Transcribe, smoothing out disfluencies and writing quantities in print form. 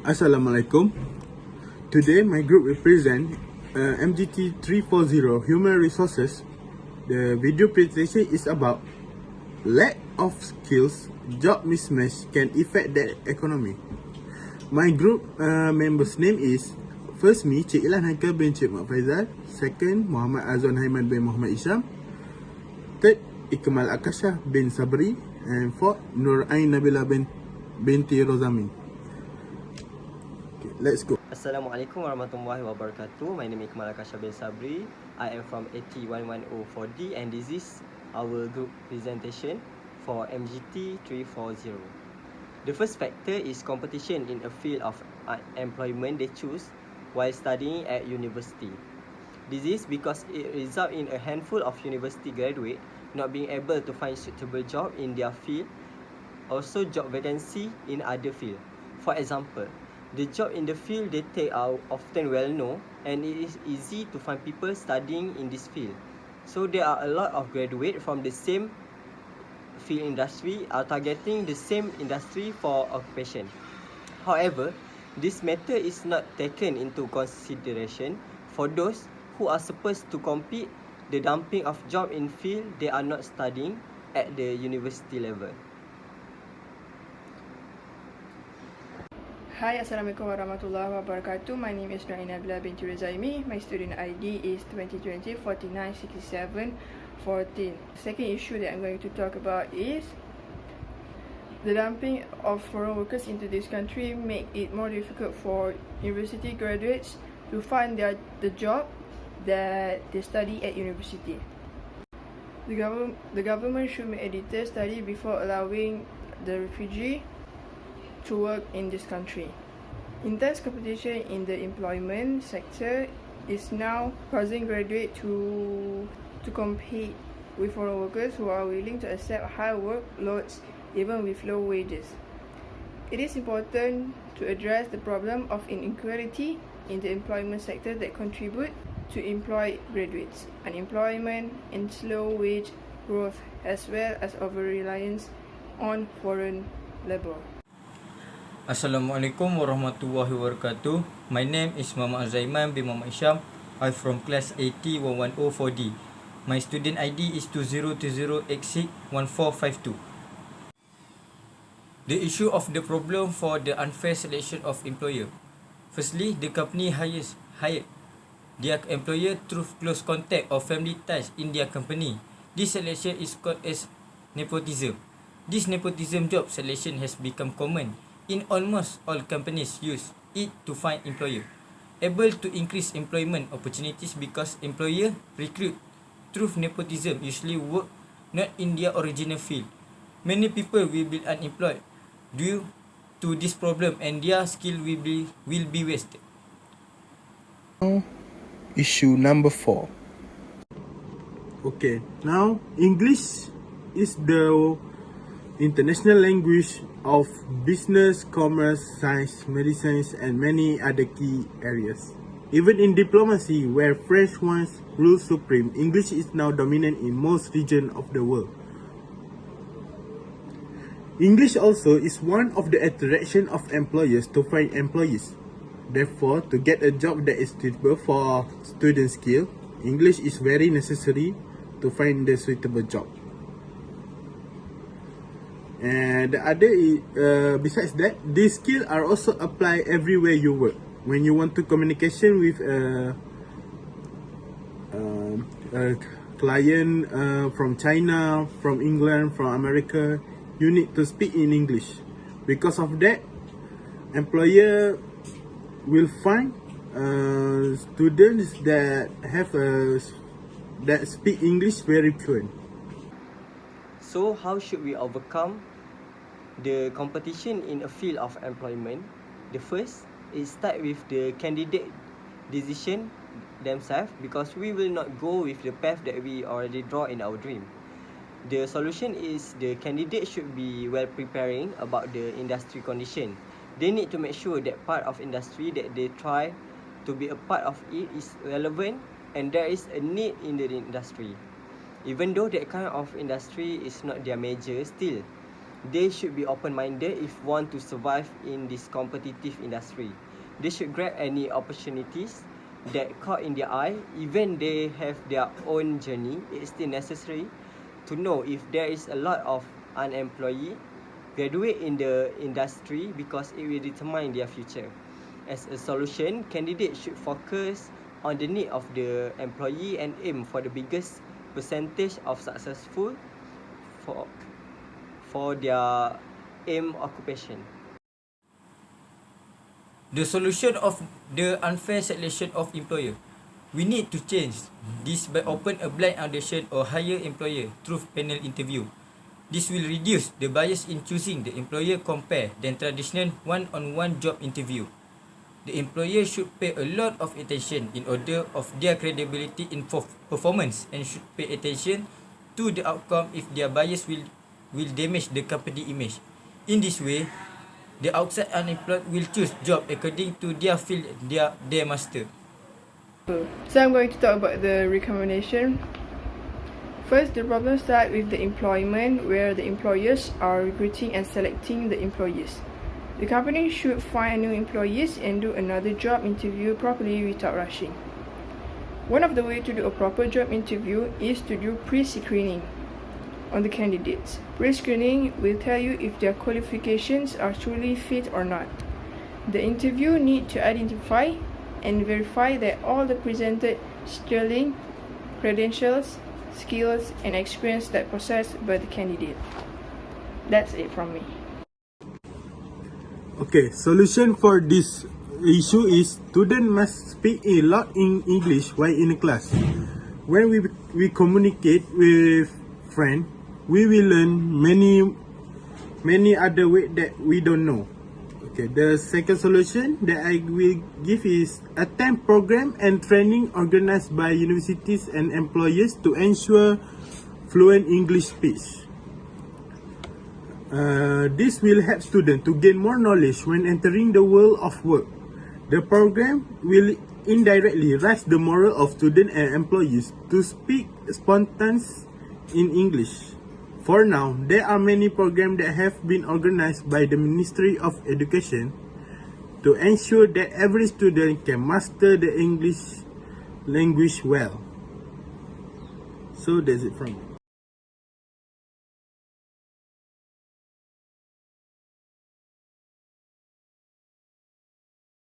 Assalamualaikum. Today my group will present MGT 340 Human Resources. The video presentation is about lack of skills, job mismatch can affect the economy. My group members name is first me, Cik Ilan Haikal bin Cik Mak Faizal. Second, Muhammad Azwan Haiman bin Muhammad Isham. Third, Ikmal Akasha bin Sabri. And fourth, Nur Ain Nabila binti Rozami. Let's go. Assalamualaikum warahmatullahi wabarakatuh. My name is Ikmal Akasha bin Sabri. I am from AT1104D and this is our group presentation for MGT 340. The first factor is competition in a field of employment they choose while studying at university. This is because it results in a handful of university graduates not being able to find suitable job in their field, also job vacancy in other field. For example, the job in the field they take are often well known and it is easy to find people studying in this field. So there are a lot of graduates from the same field industry are targeting the same industry for occupation. However, this matter is not taken into consideration for those who are supposed to compete the dumping of job in field they are not studying at the university level. Hi, Assalamualaikum warahmatullahi wabarakatuh. My name is Nur Ain Nabila binti Rozaimi. My student ID is 2020-4967-14. Second issue that I'm going to talk about is the dumping of foreign workers into this country make it more difficult for university graduates to find the job that they study at university. The government should make a detailed study before allowing the refugee to work in this country. Intense competition in the employment sector is now causing graduates to compete with foreign workers who are willing to accept high workloads even with low wages. It is important to address the problem of inequality in the employment sector that contribute to employed graduates, unemployment and slow wage growth, as well as over-reliance on foreign labor. Assalamualaikum warahmatullahi wabarakatuh. My name is Muhammad Azaiman bin Muhammad Isham. I'm from class AT1104D. My student ID is 2020861452. The issue of the problem for the unfair selection of employer. Firstly, the company hired their employer through close contact or family ties in their company. This selection is called as nepotism. This nepotism job selection has become common in almost all companies use it to find employer, able to increase employment opportunities because employer recruit through nepotism usually work not in their original field. Many people will be unemployed due to this problem and their skill will be wasted. Issue number 4. Okay, now English is the international language of business, commerce, science, medicine, and many other key areas. Even in diplomacy, where French once ruled supreme, English is now dominant in most regions of the world. English also is one of the attraction of employers to find employees. Therefore, to get a job that is suitable for student skill, English is very necessary to find the suitable job. And the other, besides that, these skills are also applied everywhere you work. When you want to communication with a client from China, from England, from America, you need to speak in English. Because of that, employer will find students that have that speak English very fluent. So how should we overcome the competition in a field of employment? The first is start with the candidate decision themselves, because we will not go with the path that we already draw in our dream. The solution is the candidate should be well preparing about the industry condition. They need to make sure that part of industry that they try to be a part of it is relevant and there is a need in the industry. Even though that kind of industry is not their major, still They should be open-minded if want to survive in this competitive industry. They should grab any opportunities that caught in their eye. Even they have their own journey, it's still necessary to know if there is a lot of unemployed graduate in the industry because it will determine their future. As a solution, candidates should focus on the need of the employee and aim for the biggest percentage of successful for their aim occupation. The solution of the unfair selection of employer. We need to change this by open a blind audition or hire employer through panel interview. This will reduce the bias in choosing the employer compared than traditional one-on-one job interview. The employer should pay a lot of attention in order of their credibility in performance and should pay attention to the outcome if their bias will damage the company image. In this way, the outside unemployed will choose job according to their field, their master. So I'm going to talk about the recommendation. First, the problem starts with the employment, where the employers are recruiting and selecting the employees. The company should find new employees and do another job interview properly without rushing. One of the ways to do a proper job interview is to do pre-screening on the candidates. Pre-screening will tell you if their qualifications are truly fit or not. The interview needs to identify and verify that all the presented sterling credentials, skills, and experience that possessed by the candidate. That's it from me. Okay, solution for this issue is student must speak a lot in English while in a class. When we communicate with friends, we will learn many other ways that we don't know. Okay, the second solution that I will give is attend program and training organized by universities and employers to ensure fluent English speech. This will help students to gain more knowledge when entering the world of work. The program will indirectly raise the morale of students and employees to speak spontaneously in English. For now, there are many programs that have been organized by the Ministry of Education to ensure that every student can master the English language well. So that's it from me.